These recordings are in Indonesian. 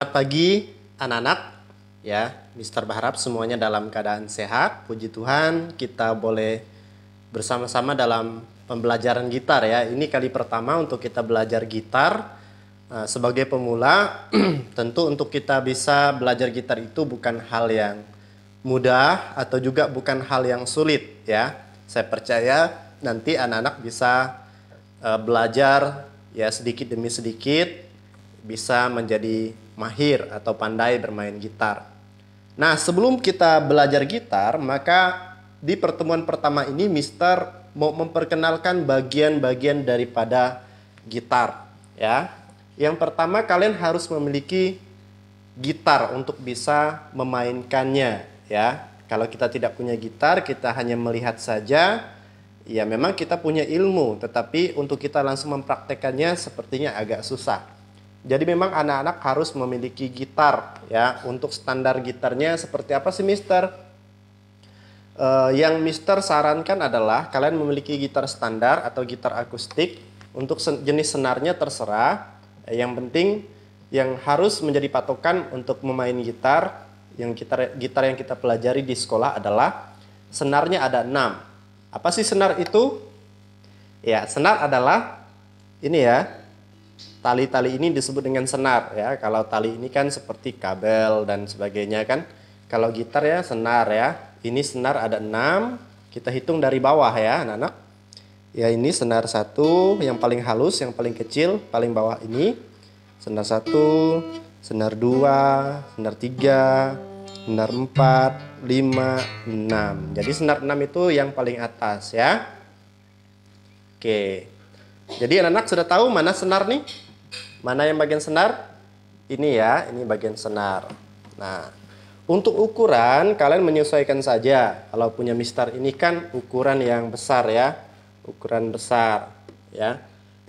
Selamat pagi anak-anak, ya. Mister berharap semuanya dalam keadaan sehat. Puji Tuhan, kita boleh bersama-sama dalam pembelajaran gitar ya. Ini kali pertama untuk kita belajar gitar. Sebagai pemula, tentu untuk kita bisa belajar gitar itu bukan hal yang mudah atau juga bukan hal yang sulit ya. Saya percaya nanti anak-anak bisa belajar ya sedikit demi sedikit, bisa menjadi mahir atau pandai bermain gitar. Nah, sebelum kita belajar gitar, maka di pertemuan pertama ini Mister mau memperkenalkan bagian-bagian daripada gitar ya. Yang pertama, kalian harus memiliki gitar untuk bisa memainkannya ya. Kalau kita tidak punya gitar, kita hanya melihat saja, ya memang kita punya ilmu, tetapi untuk kita langsung mempraktekannya sepertinya agak susah. Jadi memang anak-anak harus memiliki gitar ya. Untuk standar gitarnya seperti apa sih Mister? Yang Mister sarankan adalah kalian memiliki gitar standar atau gitar akustik. Untuk jenis senarnya terserah. Yang penting yang harus menjadi patokan untuk memain gitar, gitar yang kita pelajari di sekolah adalah senarnya ada 6. Apa sih senar itu? Ya, senar adalah ini ya. Tali-tali ini disebut dengan senar ya. Kalau tali ini kan seperti kabel dan sebagainya kan. Kalau gitar ya senar ya. Ini senar ada 6. Kita hitung dari bawah ya anak-anak. Ya, ini senar 1 yang paling halus, yang paling kecil, paling bawah ini. Senar 1, senar 2, senar 3, senar 4, 5, 6. Jadi senar 6 itu yang paling atas ya. Oke. Jadi anak-anak sudah tahu mana senar nih? Mana yang bagian senar? Ini ya, ini bagian senar. Nah, untuk ukuran kalian menyesuaikan saja. Kalau punya Mister ini kan ukuran yang besar ya. Ukuran besar ya.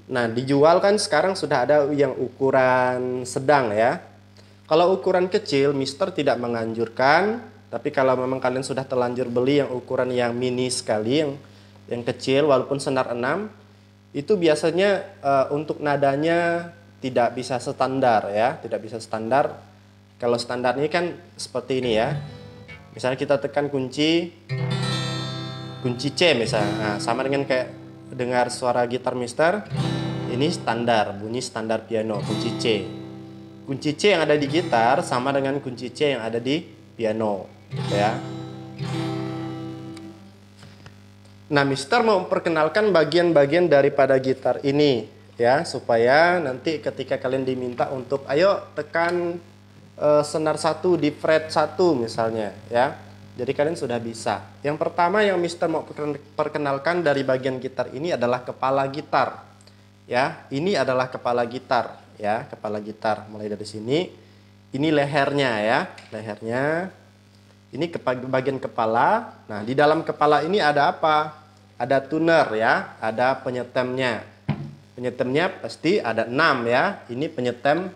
Nah, dijual kan sekarang sudah ada yang ukuran sedang ya. Kalau ukuran kecil Mister tidak menganjurkan, tapi kalau memang kalian sudah terlanjur beli yang ukuran yang mini sekali, yang kecil walaupun senar 6, itu biasanya untuk nadanya tidak bisa standar ya, tidak bisa standar. Kalau standar ini kan seperti ini ya. Misalnya kita tekan kunci C misalnya. Nah, sama dengan kayak dengar suara gitar Mister. Ini standar, bunyi standar piano, kunci C. Kunci C yang ada di gitar sama dengan kunci C yang ada di piano, ya. Nah, Mister mau memperkenalkan bagian-bagian daripada gitar ini, ya, supaya nanti ketika kalian diminta untuk, ayo tekan senar 1 di fret 1 misalnya, ya. Jadi kalian sudah bisa. Yang pertama yang Mister mau perkenalkan dari bagian gitar ini adalah kepala gitar. Ya, ini adalah kepala gitar, ya, kepala gitar. Mulai dari sini. Ini lehernya ya, lehernya. Ini bagian kepala. Nah, di dalam kepala ini ada apa? Ada tuner ya, ada penyetemnya. Penyetemnya pasti ada 6 ya. Ini penyetem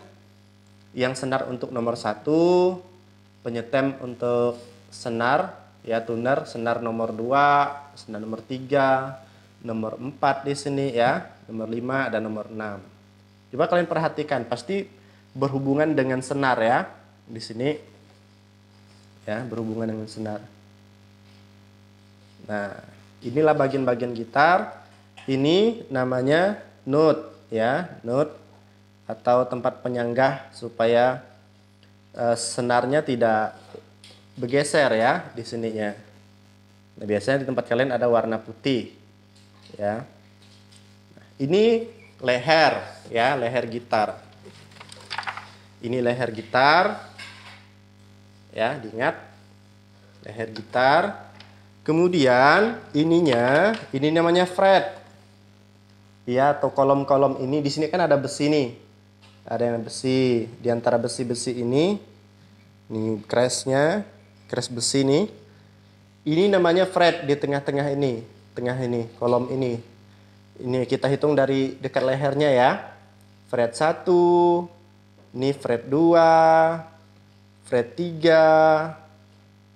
yang senar untuk nomor 1, penyetem untuk senar ya, tuner senar nomor 2, senar nomor 3, nomor 4 di sini ya, nomor 5 dan nomor 6. Coba kalian perhatikan, pasti berhubungan dengan senar ya. Di sini ya, berhubungan dengan senar. Nah, inilah bagian-bagian gitar. Ini namanya note ya, note atau tempat penyanggah supaya senarnya tidak bergeser ya di sininya. Nah, biasanya di tempat kalian ada warna putih ya. Ini leher ya, leher gitar. Ini leher gitar ya, diingat leher gitar. Kemudian ini namanya fret ya, atau kolom-kolom ini. Di sini kan ada besi nih, ada yang besi. Di antara besi-besi ini crash besi nih. Ini namanya fret di tengah-tengah ini, kolom ini. Ini kita hitung dari dekat lehernya ya. Fret 1, ini fret 2, fret 3,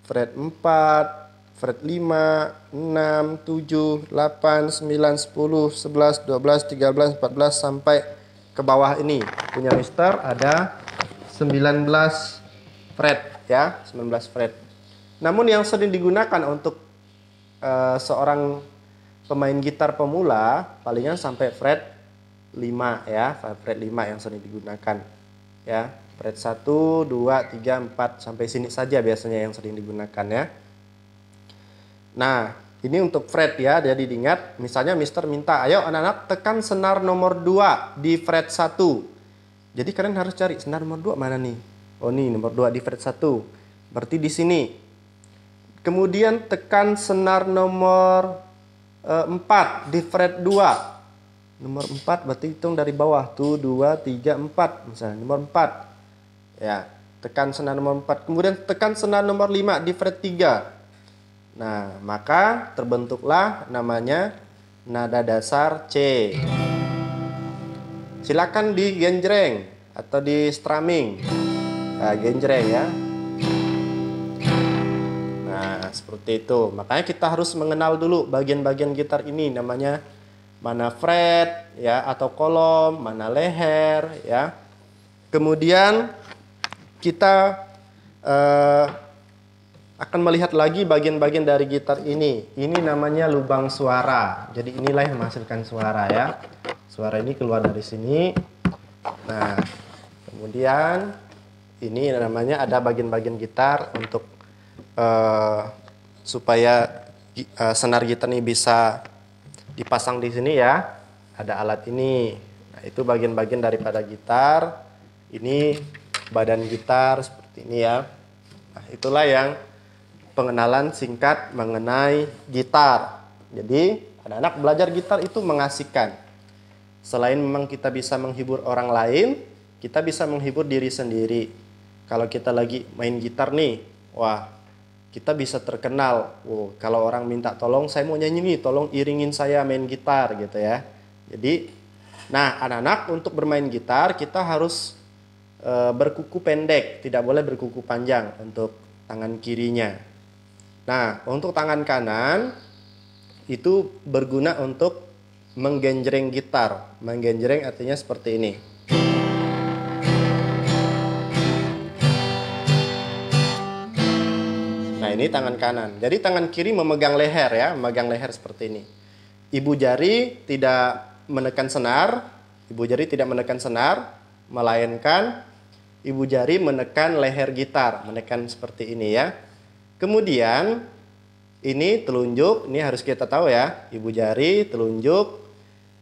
fret 4, fret 5, 6, 7, 8, 9, 10, 11, 12, 13, 14 sampai ke bawah ini. Punya Mister ada fret ya, 19 fret. Namun yang sering digunakan untuk seorang pemain gitar pemula palingan sampai fret 5 ya, fret 5 yang sering digunakan ya. Fret 1, 2, 3, 4 sampai sini saja biasanya yang sering digunakan ya. Nah, ini untuk fret ya, jadi diingat, misalnya Mister minta, ayo anak-anak tekan senar nomor 2 di fret 1. Jadi kalian harus cari senar nomor 2 mana nih? Oh nih, nomor 2 di fret 1. Berarti di sini. Kemudian tekan senar nomor 4 di fret 2. Nomor 4 berarti hitung dari bawah. Tuh, 2, 3, 4. Misalnya nomor 4. Ya, tekan senar nomor 4. Kemudian tekan senar nomor 5 di fret 3. Nah, maka terbentuklah namanya nada dasar C. Silakan digenjreng atau di strumming. Nah, genjreng ya. Nah, seperti itu. Makanya kita harus mengenal dulu bagian-bagian gitar ini, namanya mana fret ya atau kolom, mana leher ya. Kemudian kita akan melihat lagi bagian-bagian dari gitar ini. Ini namanya lubang suara. Jadi inilah yang menghasilkan suara ya. Suara ini keluar dari sini. Nah, kemudian ini namanya ada bagian-bagian gitar untuk supaya senar gitar ini bisa dipasang di sini ya. Ada alat ini. Nah, itu bagian-bagian daripada gitar. Ini badan gitar seperti ini ya. Nah, itulah yang pengenalan singkat mengenai gitar. Jadi, anak-anak belajar gitar itu mengasihkan. Selain memang kita bisa menghibur orang lain, kita bisa menghibur diri sendiri. Kalau kita lagi main gitar nih, wah, kita bisa terkenal. Wow, kalau orang minta tolong, saya mau nyanyi nih, tolong iringin saya main gitar gitu ya. Jadi, nah anak-anak untuk bermain gitar kita harus berkuku pendek, tidak boleh berkuku panjang untuk tangan kirinya. Nah, untuk tangan kanan itu berguna untuk menggenjreng gitar. Menggenjreng artinya seperti ini. Nah, ini tangan kanan. Jadi tangan kiri memegang leher ya, memegang leher seperti ini. Ibu jari tidak menekan senar, melainkan ibu jari menekan leher gitar, menekan seperti ini ya. Kemudian ini telunjuk, ini harus kita tahu ya. Ibu jari, telunjuk,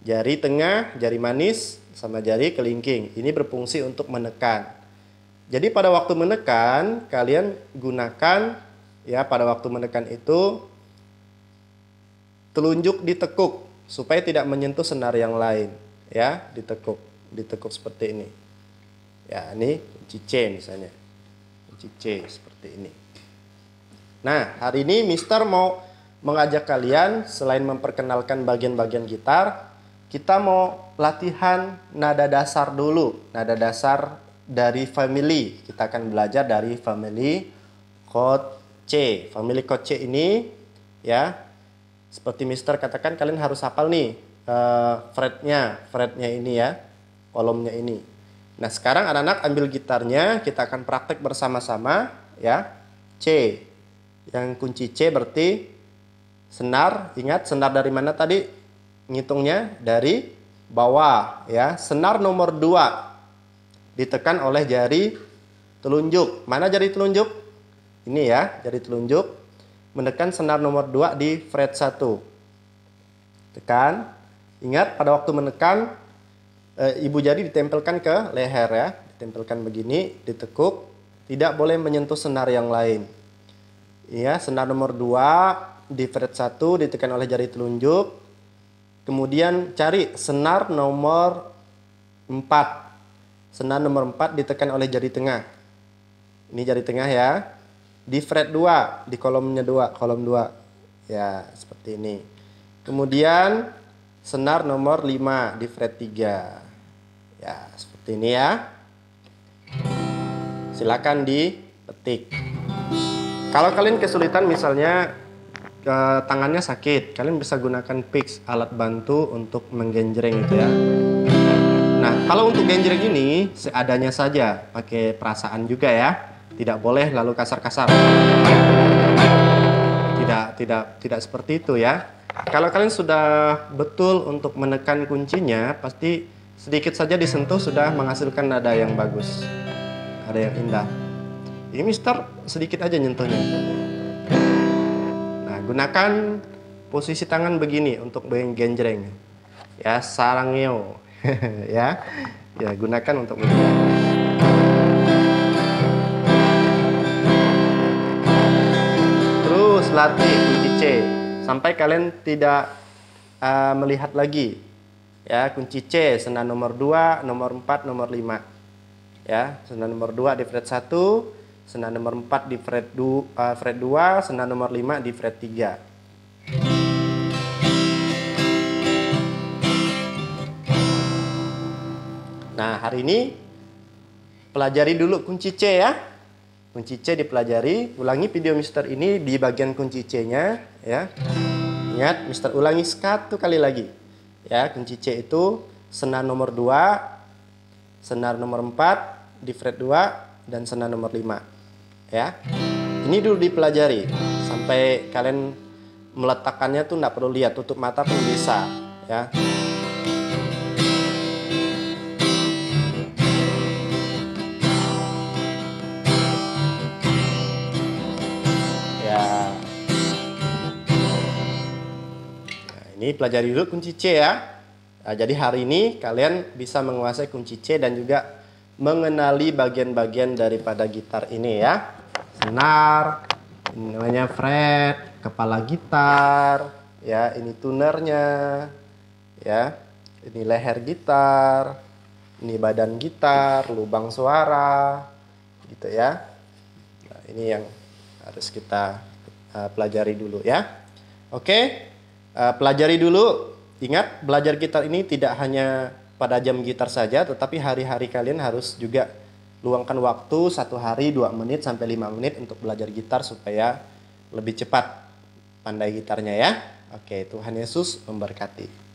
jari tengah, jari manis, sama jari kelingking. Ini berfungsi untuk menekan. Jadi pada waktu menekan, kalian gunakan ya, pada waktu menekan itu telunjuk ditekuk supaya tidak menyentuh senar yang lain ya, ditekuk seperti ini. Ya, ini kunci C misalnya. Kunci C seperti ini. Nah, hari ini Mister mau mengajak kalian selain memperkenalkan bagian-bagian gitar, kita mau latihan nada dasar dulu. Nada dasar dari family. Kita akan belajar dari family chord C. Family chord C ini ya, seperti Mister katakan kalian harus hafal nih fretnya ini ya, kolomnya ini. Nah, sekarang anak-anak ambil gitarnya, kita akan praktek bersama-sama ya. C. Yang kunci C berarti senar. Ingat senar dari mana tadi? Ngitungnya dari bawah ya. Senar nomor 2 ditekan oleh jari telunjuk. Mana jari telunjuk? Ini ya, jari telunjuk menekan senar nomor 2 di fret 1. Tekan. Ingat pada waktu menekan ibu jari ditempelkan ke leher ya. Ditempelkan begini, ditekuk, tidak boleh menyentuh senar yang lain. Ya, senar nomor 2 di fret 1 ditekan oleh jari telunjuk. Kemudian cari senar nomor 4. Senar nomor 4 ditekan oleh jari tengah. Ini jari tengah ya. Di fret 2, di kolomnya 2, kolom 2. Ya, seperti ini. Kemudian senar nomor 5 di fret 3. Ya, seperti ini ya. Silakan dipetik. Kalau kalian kesulitan misalnya tangannya sakit, kalian bisa gunakan picks, alat bantu untuk menggenjreng itu ya. Nah, kalau untuk genjreng ini seadanya saja, pakai perasaan juga ya. Tidak boleh lalu kasar-kasar. Tidak seperti itu ya. Kalau kalian sudah betul untuk menekan kuncinya, pasti sedikit saja disentuh sudah menghasilkan nada yang bagus. Ada yang indah. Ini Mister sedikit aja nyentuhnya. Nah, gunakan posisi tangan begini untuk genjreng. Ya, sarangeo. Ya. Ya, gunakan untuk begini. Terus latih kunci C sampai kalian tidak melihat lagi. Ya, kunci C senar nomor 2, nomor 4, nomor 5. Ya, senar nomor 2 di fret 1, senar nomor 4 di fret 2, senar nomor 5 di fret 3. Nah, hari ini pelajari dulu kunci C ya. Kunci C dipelajari, ulangi video Mister ini di bagian kunci C-nya ya. Ingat, Mister ulangi 1 kali lagi. Ya, kunci C itu senar nomor 2, senar nomor 4 di fret 2 dan senar nomor 5. Ya. Ini dulu dipelajari sampai kalian meletakkannya tuh enggak perlu lihat, tutup mata pun bisa, ya. Ini pelajari dulu kunci C ya. Nah, jadi hari ini kalian bisa menguasai kunci C dan juga mengenali bagian-bagian daripada gitar ini ya. Senar, ini namanya fret, kepala gitar, ya ini tunernya, ya ini leher gitar, ini badan gitar, lubang suara, gitu ya. Nah, ini yang harus kita pelajari dulu ya. Oke. Pelajari dulu, ingat belajar gitar ini tidak hanya pada jam gitar saja, tetapi hari-hari kalian harus juga luangkan waktu 1 hari 2 menit sampai 5 menit untuk belajar gitar supaya lebih cepat pandai gitarnya ya. Oke, Tuhan Yesus memberkati.